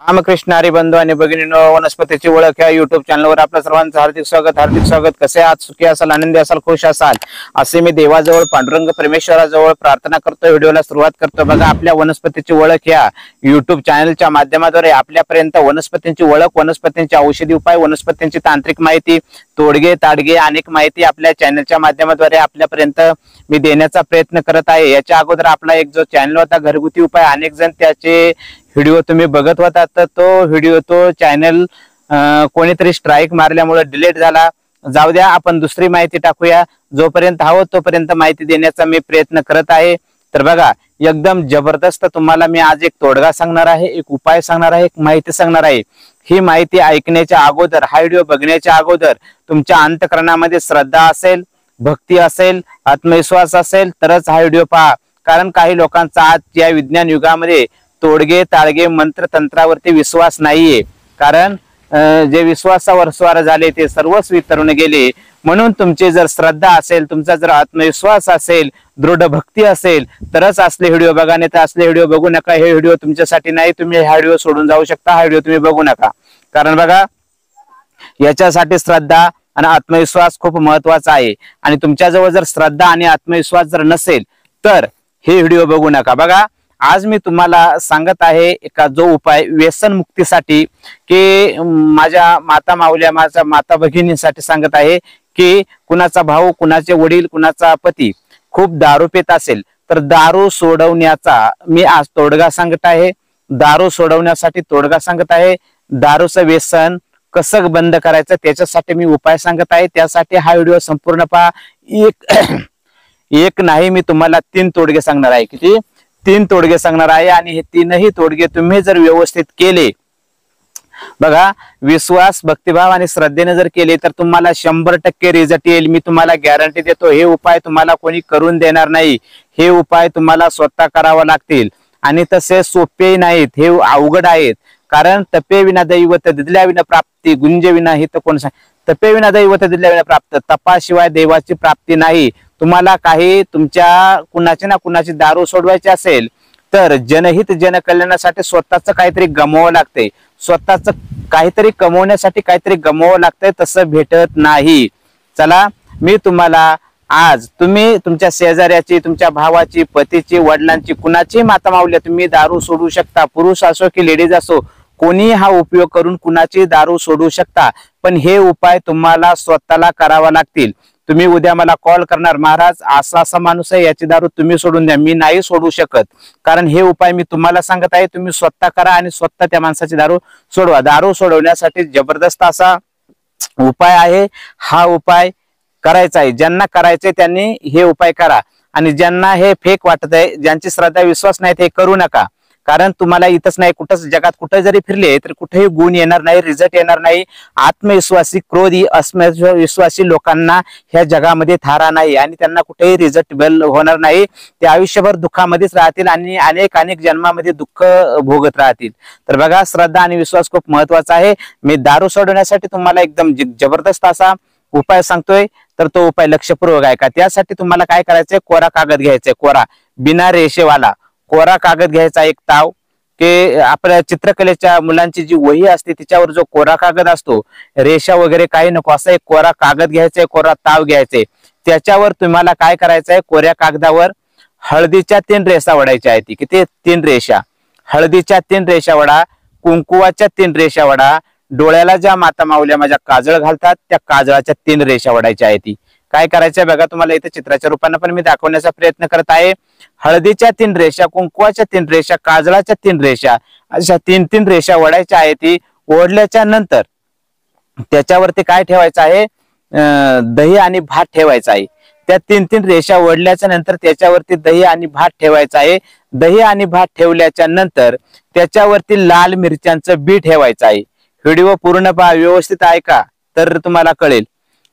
रामकृष्ण हरी बंधू आणि भगिनींनो, वनस्पतीची ओळख या युट्यूब चॅनलवर आपल्या सर्वांचं हार्दिक स्वागत. कसे आहात? सुखी असाल, आनंदी असाल, खुश असाल असे मी देवाजवळ, पांडुरंग परमेश्वराजवळ प्रार्थना करतो. व्हिडिओला सुरुवात करतो. बघा, आपल्या वनस्पतीची ओळख या युट्यूब चॅनलच्या माध्यमाद्वारे आपल्यापर्यंत वनस्पतींची ओळख, वनस्पतींचे औषधी उपाय, वनस्पतींची तांत्रिक माहिती, तोडगे ताडगे अनेक माहिती आपल्या चॅनलच्या माध्यमाद्वारे आपल्यापर्यंत मी देण्याचा प्रयत्न करत आहे. याच्या अगोदर आपला एक जो चॅनल होता घरगुती उपाय, अनेक जण त्याचे व्हिडिओ तुम्ही बघत होता, तर तो चॅनल कोणीतरी स्ट्राईक मारल्यामुळे डिलीट झाला. जाऊ द्या, आपण दुसरी माहिती टाकूया. जोपर्यंत हवं तोपर्यंत माहिती देण्याचा मी प्रयत्न करत आहे. तर बघा, एकदम जबरदस्त तुम्हाला मी आज एक तोडगा सांगणार आहे, एक उपाय सांगणार आहे, एक माहिती सांगणार आहे. ही माहिती ऐकण्याच्या अगोदर, हा व्हिडिओ बघण्याच्या अगोदर तुमच्या अंतःकरणामध्ये श्रद्धा असेल, भक्ती असेल, आत्मविश्वास असेल तरच हा व्हिडिओ पहा. कारण काही लोकांचा आज या विज्ञान युगामध्ये तोडगे ताडगे मंत्र तंत्रावरती विश्वास नाहीये. कारण जे विश्वासावर स्वार झाले ते सर्वच वितरून गेले. म्हणून तुमची जर श्रद्धा असेल, तुमचा जर आत्मविश्वास असेल, दृढ भक्ती असेल तरच असले व्हिडिओ बघा, नाही तर असले व्हिडिओ बघू नका. हे व्हिडिओ तुमच्यासाठी नाही. तुम्ही हा व्हिडिओ सोडून जाऊ शकता. हा व्हिडिओ तुम्ही बघू नका. कारण बघा, याच्यासाठी श्रद्धा आणि आत्मविश्वास खूप महत्वाचा आहे. आणि तुमच्याजवळ जर श्रद्धा आणि आत्मविश्वास जर नसेल तर हे व्हिडिओ बघू नका. बघा, आज मी तुम्हाला सांगत आहे एका जो उपाय व्यसन मुक्तीसाठी, की माझ्या माता माऊल्या, माझ्या माता भगिनींसाठी सांगत आहे. की कुणाचा भाऊ, कुणाचे वडील, कुणाचा पती खूप दारू पित असेल तर दारू सोडवण्याचा मी आज तोडगा सांगत आहे. दारू सोडवण्यासाठी तोडगा सांगत आहे. दारूचं व्यसन कसं बंद करायचं त्याच्यासाठी मी उपाय सांगत आहे. त्यासाठी हा व्हिडिओ संपूर्ण पहा. एक नाही, मी तुम्हाला 3 तोडगे सांगणार आहे. किती? 3 तोडगे सांगणार आहे. आणि हे 3ही तोडगे तुम्ही जर व्यवस्थित केले, बघा, विश्वास, भक्तिभाव आणि श्रद्धेने जर केले तर तुम्हाला 100% रिझल्ट येईल. मी तुम्हाला गॅरंटी देतो. हे उपाय तुम्हाला कोणी करून देणार नाही. हे उपाय तुम्हाला स्वतः करावा लागतील. आणि तसे सोपे नाहीत, हे अवघड आहेत. कारण तपे विना दैवत दिल्या विना प्राप्ती, गुंजे विना हित कोण तपे विना दैवत दिल्या विना प्राप्त, तपाशिवाय देवाची प्राप्ती नाही. तुम्हाला काही तुमच्या कुणाची ना कुणाची दारू सोडवायची असेल तर जनहित जनकल्याणासाठी स्वतःच काहीतरी गमवावं लागते. स्वतःच काहीतरी कमवण्यासाठी काहीतरी गमवावं लागतंय. तसं भेटत नाही. चला, मी तुम्हाला आज, तुम्ही तुमच्या शेजाऱ्याची, तुमच्या भावाची, पतीची, वडिलांची, कुणाची माता माऊल्या तुम्ही दारू सोडू शकता. पुरुष असो की लेडीज असो, कोणी हा उपयोग करून कुणाची दारू सोडू शकता. पण हे उपाय तुम्हाला स्वतःला करावा लागतील. तुम्ही उद्या मला कॉल करणार, महाराज असा असा माणूस आहे, याची दारू तुम्ही सोडून द्या. मी नाही सोडू शकत. कारण हे उपाय मी तुम्हाला सांगत आहे. तुम्ही स्वतः करा आणि स्वतः त्या माणसाची दारू सोडवा. दारू सोडवण्यासाठी जबरदस्त असा उपाय आहे. हा उपाय करायचा आहे. ज्यांना करायचे त्यांनी हे उपाय करा. आणि ज्यांना हे फेक वाटत आहे, ज्यांची श्रद्धा विश्वास नाही, ते करू नका. कारण तुम्हाला इथंच नाही, कुठंच जगात कुठे जरी फिरले तर कुठेही गुण येणार नाही, रिझल्ट येणार नाही. आत्मविश्वासी, क्रोधी, विश्वासी लोकांना ह्या जगामध्ये थारा नाही. आणि त्यांना कुठेही रिझल्ट होणार नाही. ते आयुष्यभर दुःखामध्येच राहतील आणि अनेक जन्मामध्ये दुःख भोगत राहतील. तर बघा, श्रद्धा आणि विश्वास खूप महत्वाचा आहे. मी दारू सोडवण्यासाठी तुम्हाला एकदम जबरदस्त असा उपाय सांगतोय. तर तो उपाय लक्षपूर्वक आहे का? त्यासाठी तुम्हाला काय करायचंय? कोरा कागद घ्यायचंय, कोरा, बिना रेषेवाला कोरा कागद घ्यायचा. एक ताव, की आपल्या चित्रकलेच्या मुलांची जी वही असते तिच्यावर जो कोरा कागद असतो, रेषा वगैरे काही नको, असा एक कोरा कागद घ्यायचाय, कोरा ताव घ्यायचे. त्याच्यावर तुम्हाला काय करायचंय? कोऱ्या कागदावर हळदीच्या 3 रेषा वडायच्या आहेत. किती? 3 रेषा. हळदीच्या 3 रेषा वडा, कुंकुवाच्या 3 रेषा वडा. डोळ्याला ज्या माता माऊल्या माझ्या काजळ घालतात त्या काजळाच्या 3 रेषा वडायच्या आहेत. काय करायचंय बघा, तुम्हाला इथे चित्राच्या रूपाने पण मी दाखवण्याचा प्रयत्न करत आहे. हळदीच्या 3 रेषा, कुंकुवाच्या 3 रेषा, काजळाच्या 3 रेषा, अशा 3 रेषा ओढायच्या आहे. ती ओढल्याच्या नंतर त्याच्यावरती काय ठेवायचं आहे? दही आणि भात ठेवायचा आहे. त्या 3 रेषा ओढल्याच्या नंतर त्याच्यावरती दही आणि भात ठेवायचं आहे. दही आणि भात ठेवल्याच्या नंतर त्याच्यावरती लाल मिरच्यांचं बी ठेवायचं आहे. व्हिडिओ पूर्ण पहा, व्यवस्थित ऐका तर तुम्हाला कळेल.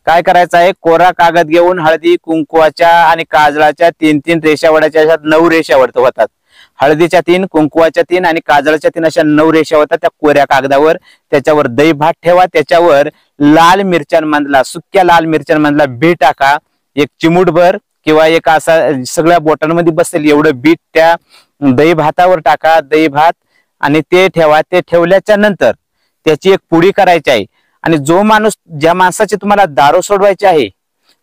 काय करायचं आहे? कोरा कागद घेऊन हळदी, कुंकुवाच्या आणि काजळाच्या 3 रेषा वडायच्या. अशा 9 रेषा होतात. हळदीच्या 3, कुंकुवाच्या 3 आणि काजळाच्या 3 अशा 9 रेषा होतात त्या कोऱ्या कागदावर. त्याच्यावर दही भात ठेवा. त्याच्यावर लाल मिरच्यांमधला, सुक्या लाल मिरच्यांमधला बी टाका. एक चिमूटभर किंवा एक असा सगळ्या बोटांमध्ये बसेल एवढं बीट त्या दही भातावर टाका. दही भात आणि ते ठेवा. ते ठेवल्याच्या नंतर त्याची एक पुडी करायची आहे. आणि जो माणूस, ज्या माणसाची तुम्हाला दारू सोडवायची आहे,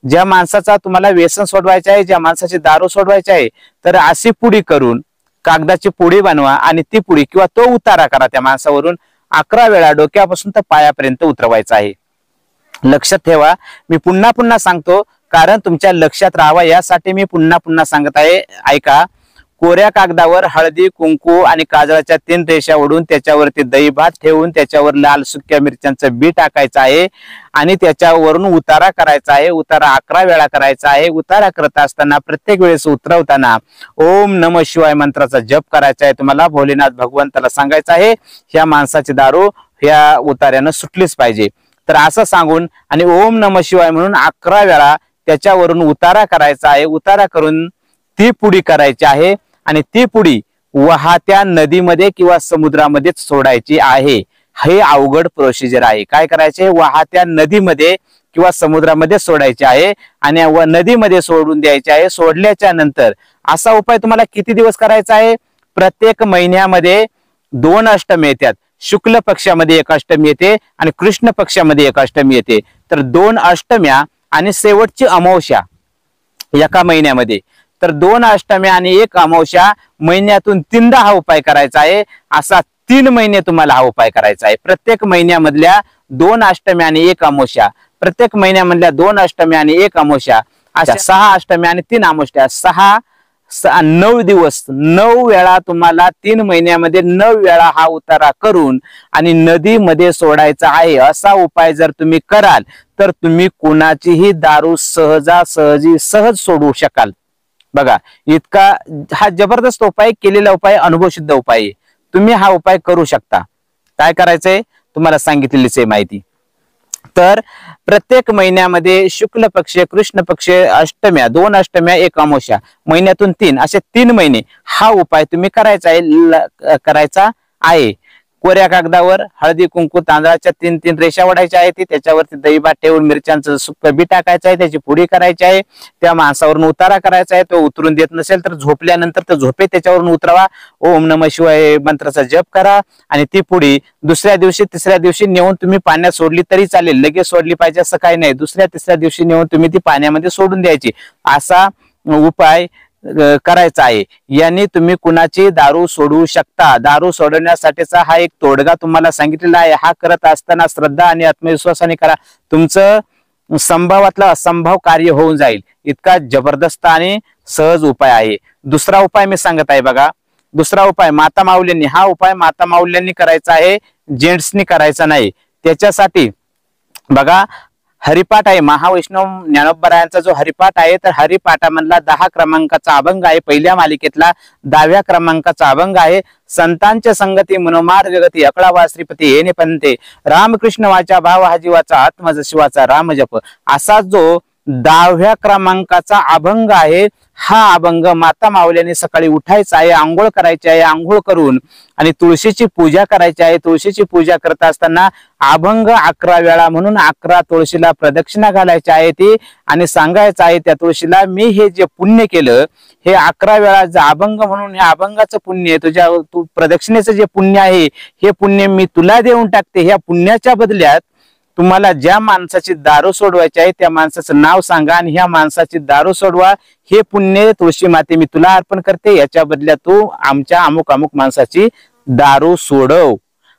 ज्या माणसाचा तुम्हाला व्यसन सोडवायचे आहे, ज्या माणसाची दारू सोडवायची आहे, तर अशी पुडी करून कागदाची पुडी बनवा आणि ती पुडी किंवा तो उतारा करा त्या माणसावरून 11 वेळा डोक्यापासून तर पायापर्यंत उतरवायचा आहे. लक्षात ठेवा, मी पुन्हा पुन्हा सांगतो कारण तुमच्या लक्षात राहावा यासाठी मी पुन्हा पुन्हा सांगत आहे. ऐका. कोऱ्या कागदावर हळदी, कुंकू आणि काजळाच्या 3 रेषा ओढून त्याच्यावरती दही भात ठेवून त्याच्यावर लाल सुक्या मिरच्यांचं बी टाकायचं आहे आणि त्याच्यावरून उतारा करायचा आहे. उतारा 11 वेळा करायचा आहे. उतारा करत असताना प्रत्येक वेळेस उतरवताना ओम नमः शिवाय मंत्राचा जप करायचा आहे. तुम्हाला भोलेनाथ भगवंताला सांगायचं आहे ह्या माणसाची दारू ह्या उतार्यानं सुटलीच पाहिजे. तर असं सांगून आणि ओम नमः शिवाय म्हणून 11 वेळा त्याच्यावरून उतारा करायचा आहे. उतारा करून ती पुडी करायची आहे आणि ती पुडी वाहत्या नदीमध्ये किंवा समुद्रामध्येच सोडायची आहे. हे अवघड प्रोसिजर आहे. काय करायचे? वाहत्या नदीमध्ये किंवा समुद्रामध्ये सोडायचे आहे आणि नदीमध्ये सोडून द्यायचे आहे. सोडल्याच्या नंतर असा उपाय तुम्हाला किती दिवस करायचा आहे? प्रत्येक महिन्यामध्ये 2 अष्टमी येतात. शुक्ल पक्षामध्ये 1 अष्टमी येते आणि कृष्ण पक्षामध्ये 1 अष्टमी येते. तर 2 अष्टम्या आणि शेवटची अमावस्या एका महिन्यामध्ये. तर 2 अष्टमी आणि 1 अमावस्या महिन्यातून 3दा हा उपाय करायचा आहे. असा 3 महिने तुम्हाला हा उपाय करायचा आहे. प्रत्येक महिन्यामधल्या 2 अष्टमी आणि 1 अमावस्या, प्रत्येक महिन्यामधल्या 2 अष्टमी आणि 1 अमावस्या, अशा 6 अष्टमी आणि 3 अमावस्या, 9 दिवस 9 वेळा तुम्हाला 3 महिन्यामध्ये 9 वेळा हा उतारा करून आणि नदीमध्ये सोडायचा आहे. असा उपाय जर तुम्ही कराल तर तुम्ही कुणाचीही दारू सहजासहजी सहज सोडवू शकाल. बघा, इतका हा जबरदस्त उपाय, केलेला उपाय, अनुभवसिद्ध उपाय आहे. तुम्ही हा उपाय करू शकता. काय करायचंय तुम्हाला सांगितलेलीच आहे माहिती. तर प्रत्येक महिन्यामध्ये शुक्ल पक्ष, कृष्ण पक्ष, अष्टम्या, 2 अष्टम्या, 1 अमावस्या, महिन्यातून 3, असे 3 महिने हा उपाय तुम्ही करायचा आहे. कोऱ्या कागदावर हळदी, कुंकू, तांदळाच्या 3 रेषा ओढायच्या आहेत. त्याच्यावरती दही भात ठेवून मिरच्यांचं सुक्कं बी टाकायचं आहे. त्याची पुडी करायची आहे. त्या माणसावरून उतारा करायचा आहे. तो उतरून देत नसेल तर झोपल्यानंतर तर झोपेत त्याच्यावरून उतरवा. ओम नमः शिवाय मंत्राचा जप करा आणि ती पुडी दुसऱ्या दिवशी, तिसऱ्या दिवशी नेऊन तुम्ही पाण्यात सोडली तरी चालेल. लगेच सोडली पाहिजे असं काही नाही. दुसऱ्या, तिसऱ्या दिवशी नेऊन तुम्ही ती पाण्यामध्ये सोडून द्यायची. असा उपाय करायचा आहे. यांनी तुम्ही कुणाची दारू सोडवू शकता. दारू सोडवण्यासाठीचा हा एक तोडगा तुम्हाला सांगितलेला आहे. हा करत असताना श्रद्धा आणि आत्मविश्वासाने करा. तुमचं संभवातलं असंभव कार्य होऊन जाईल. इतका जबरदस्त आणि सहज उपाय आहे. दुसरा उपाय मी सांगत आहे बघा. दुसरा उपाय माता माऊल्यांनी, हा उपाय माता माऊल्यांनी करायचा आहे, जेंट्सनी करायचा नाही. त्याच्यासाठी बघा हरिपाठ आहे. महावैष्णव ज्ञानोबरायांचा जो हरिपाठ आहे, तर हरिपाठामधला 10 क्रमांकाचा अभंग आहे. पहिल्या मालिकेतला 10व्या क्रमांकाचा अभंग आहे. संतांच्या संगती मनोमार्ग गती अकळावा श्रीपती येणे पंते रामकृष्ण वाचा भाव हा जीवाचा आत्मज शिवाचा राम जप, असा जो 10व्या क्रमांकाचा अभंग आहे. हा अभंग माता माऊल्यांनी सकाळी उठायचा आहे, आंघोळ करायची आहे. आंघोळ करून आणि तुळशीची पूजा करायची आहे. तुळशीची पूजा करत असताना अभंग 11 वेळा म्हणून 11 तुळशीला प्रदक्षिणा घालायची आहे ती आणि सांगायचं आहे त्या तुळशीला, मी हे जे पुण्य केलं हे 11 वेळा अभंग म्हणून, हे अभंगाचं पुण्य, तुझ्या प्रदक्षिणेचं जे पुण्य आहे हे पुण्य मी तुला देऊन टाकते. ह्या पुण्याच्या बदल्यात तुम्हाला ज्या माणसाची दारू सोडवायची आहे त्या माणसाचं नाव सांगा आणि ह्या माणसाची दारू सोडवा. हे पुण्य तुळशी माते मी तुला अर्पण करते. याच्या बदल्यात तू आमच्या अमुक अमुक माणसाची दारू सोडव.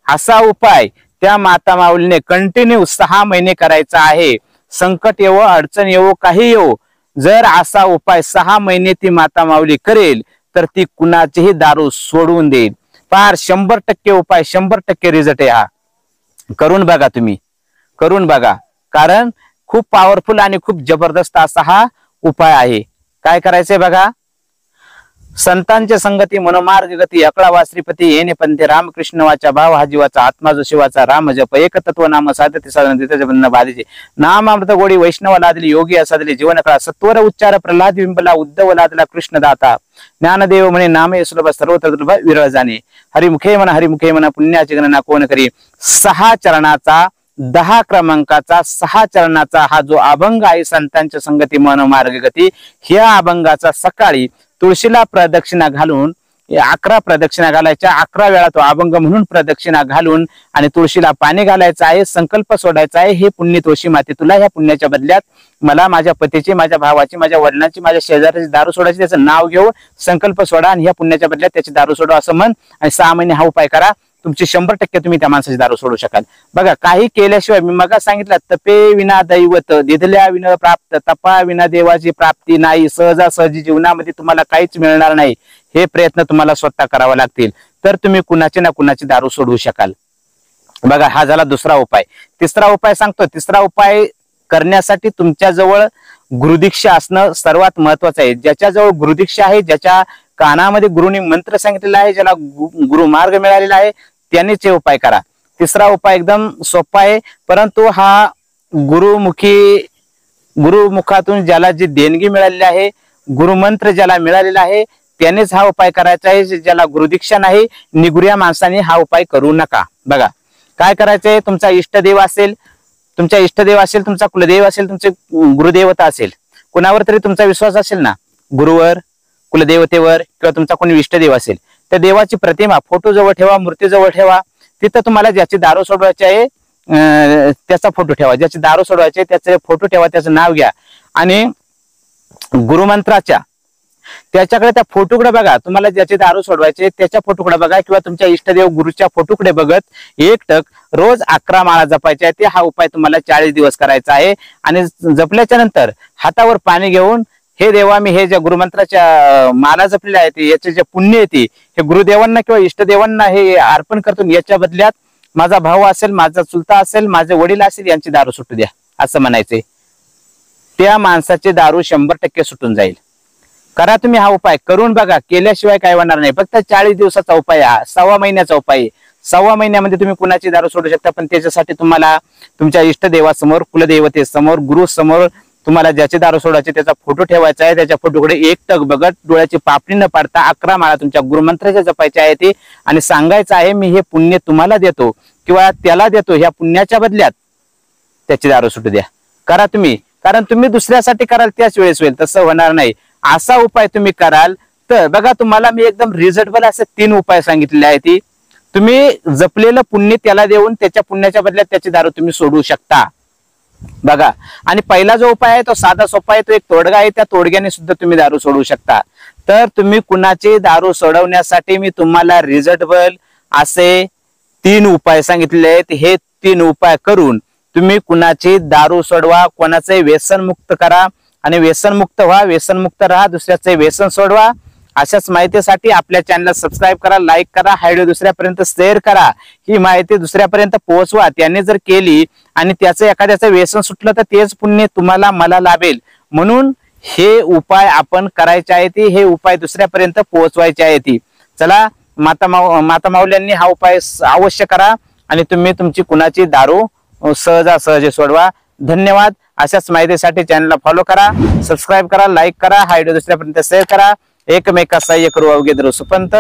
असा उपाय त्या माता माऊलीने कंटिन्यू 6 महिने करायचा आहे. संकट येवो, अडचण येवो, काही येवो, जर असा उपाय 6 महिने ती माता माऊली करेल तर ती कुणाचीही दारू सोडवून देईल. फार 100% उपाय, 100% रिझल्ट आहे. हा करून बघा, तुम्ही करून बघा, कारण खूप पॉवरफुल आणि खूप जबरदस्त असा हा उपाय आहे. काय करायचंय बघा. संतांच्या संगती मनोमार्ग गती अकळावा श्रीपती येणे पंथे रामकृष्ण वाचा भाव हा जीवाचा आत्मा जो शिवाचा राम जप एक तत्व नाम साधते साधन तिथे बंधन बाधीचे नाम अमृत गोडी वैष्णव लादली योगी असादले जीवन कळा सत्वर उच्चार प्रल्हाद बिंबला उद्धव लादला कृष्ण दाता ज्ञानदेव म्हणे नामे सुलभ सर्वत्र दुर्लभ विरळ जाणे हरिमुखे म्हणा पुण्याची गणना कोण करी. 6 चरणाचा 10 क्रमांकाचा 6 चरणाचा हा जो अभंग आहे संतांच्या संगती मन मार्ग गती, ह्या अभंगाचा सकाळी तुळशीला प्रदक्षिणा घालून 11 प्रदक्षिणा घालायच्या, 11 वेळा तो अभंग म्हणून प्रदक्षिणा घालून आणि तुळशीला पाणी घालायचं आहे, संकल्प सोडायचा आहे, हे पुण्य तुळशी माते तुला ह्या पुण्याच्या बदल्यात मला माझ्या पतीची, माझ्या भावाची, माझ्या वडिलांची, माझ्या शेजाऱ्याची दारू सोडायची, त्याचं नाव घेऊन संकल्प सोडा आणि ह्या पुण्याच्या बदल्यात त्याची दारू सोडा असं म्हण आणि 6 महिने हा उपाय करा. तुमची 100% तुम्ही त्या माणसाची दारू सोडू शकाल. बघा, काही केल्याशिवाय मी मग सांगितलं, तपे विना दैवत, दिधल्या विना प्राप्त, तपा विना देवाची प्राप्ती नाही. सहजासहजी जीवनामध्ये तुम्हाला काहीच मिळणार नाही. हे प्रयत्न तुम्हाला स्वतः करावे लागतील, तर तुम्ही कुणाची ना कुणाची दारू सोडवू शकाल. बघा, हा झाला दुसरा उपाय. तिसरा उपाय सांगतो. तिसरा उपाय करण्यासाठी तुमच्याजवळ गुरुदीक्षा असणं सर्वात महत्वाचं आहे. ज्याच्याजवळ गुरुदीक्षा आहे, ज्याच्या कानामध्ये गुरुनी मंत्र सांगितलेला आहे, ज्याला गुरुमार्ग मिळालेला आहे, त्यांनीच हे उपाय करा. तिसरा उपाय एकदम सोपा आहे, परंतु हा गुरुमुखातून ज्याला जी देणगी मिळालेली आहे, गुरुमंत्र ज्याला मिळालेला आहे, त्यानेच हा उपाय करायचा आहे. ज्याला गुरुदीक्षा नाही, निगुऱ्या माणसाने हा उपाय करू नका. बघा, काय करायचंय, तुमचा इष्टदेव असेल, तुमचा कुलदेव असेल, तुमचे गुरुदेवता असेल, कुणावर तरी तुमचा विश्वास असेल ना, गुरुवर, कुलदेवतेवर किंवा तुमचा कोणी इष्टदेव असेल, त्या देवाची प्रतिमा फोटो जवळ ठेवा, मूर्ती जवळ ठेवा. तिथं तुम्हाला ज्याची दारू सोडवायची आहे त्याचा फोटो ठेवा, ज्याची दारू सोडवायची आहे त्याचे फोटो ठेवा, त्याचं नाव घ्या आणि गुरुमंत्राच्या त्याच्याकडे त्या फोटोकडे बघा. तुम्हाला ज्याचे दारू सोडवायचे त्याच्या फोटोकडे बघा किंवा तुमच्या इष्टदेव गुरुच्या फोटोकडे बघत एकटक रोज 11 माळा जपायच्या आहेत. हा उपाय तुम्हाला 40 दिवस करायचा आहे आणि जपल्याच्या नंतर हातावर पाणी घेऊन, हे देवा, मी हे ज्या गुरुमंत्राच्या माला जपलेल्या आहेत याचे जे पुण्य येते हे गुरुदेवांना किंवा इष्टदेवांना हे अर्पण करतो. याच्या बदल्यात माझा भाऊ असेल, माझा चुलता असेल, माझे वडील असेल, यांची दारू सुटू द्या असं म्हणायचे. त्या माणसाची दारू 100% सुटून जाईल. करा तुम्ही हा उपाय, करून बघा. केल्याशिवाय काय होणार नाही. फक्त 40 दिवसाचा उपाय, हा 1.25 महिन्याचा उपाय. 1.25 महिन्यामध्ये तुम्ही कुणाची दारू सोडू शकता, पण त्याच्यासाठी तुम्हाला तुमच्या इष्टदेवासमोर, कुलदेवतेसमोर, गुरु समोर तुम्हाला ज्याची दारू सोडायची त्याचा फोटो ठेवायचा आहे. त्याच्या फोटोकडे एकटक बघत, डोळ्याची पापणी न पाडता 11 माळा तुमच्या गुरुमंत्राच्या जपायच्या आहे ते आणि सांगायचं आहे, मी हे पुण्य तुम्हाला देतो किंवा त्याला देतो, ह्या पुण्याच्या बदल्यात त्याची दारू सुटू द्या. करा तुम्ही, कारण तुम्ही दुसऱ्यासाठी कराल त्याच वेळेस होईल, तसं होणार नाही. असा उपाय तुम्ही कराल तर बघा, तुम्हाला मी एकदम रिझल्टेबल असे 3 उपाय सांगितलेले आहेत. तुम्ही जपलेलं पुण्य त्याला देऊन त्याच्या पुण्याच्या बदल्यात त्याची दारू तुम्ही सोडू शकता. बघा, आणि पहिला जो उपाय आहे तो साधा सोपा आहे, तो एक तोडगा आहे. त्या तोडग्याने सुद्धा तुम्ही दारू सोडवू शकता. तर तुम्ही कुणाची दारू सोडवण्यासाठी मी तुम्हाला रिझल्टेबल असे 3 उपाय सांगितले आहेत. हे 3 उपाय करून तुम्ही कुणाची दारू सोडवा, कोणाचे व्यसन मुक्त करा आणि व्यसन मुक्त व्हा, व्यसन मुक्त राहा, दुसऱ्याचे व्यसन सोडवा. अशाच माहितीसाठी आपल्या चॅनलला सबस्क्राईब करा, लाईक करा, हा व्हिडिओ दुसऱ्यापर्यंत शेअर करा. ही माहिती दुसऱ्यापर्यंत पोहोचवा. त्याने जर केली आणि त्याचं एखाद्याचं व्यसन सुटलं तर तेच पुण्य तुम्हाला मला लाभेल. म्हणून हे उपाय आपण करायचे आहेत, हे उपाय दुसऱ्यापर्यंत पोहोचवायचे आहेत. चला, माता माऊल्यांनी हा उपाय अवश्य करा आणि तुम्ही तुमची कुणाची दारू सहजासहजी सोडवा. धन्यवाद. अशाच माहितीसाठी चॅनलला फॉलो करा, सबस्क्राईब करा, लाईक करा, हा व्हिडिओ दुसऱ्यापर्यंत शेअर करा. एकमेका सहाय्य करू अवघे सुपंत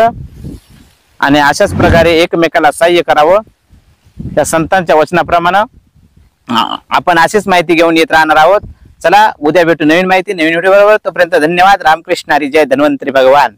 आणि अशाच प्रकारे एकमेकाला सहाय्य करावं. त्या संतांच्या वचनाप्रमाणे आपण अशीच माहिती घेऊन येत राहणार आहोत. चला, उद्या भेटू नवीन माहिती, नवीन व्हिडिओ बरोबर. तोपर्यंत धन्यवाद. रामकृष्ण हरी, जय धन्वंतरी भगवान.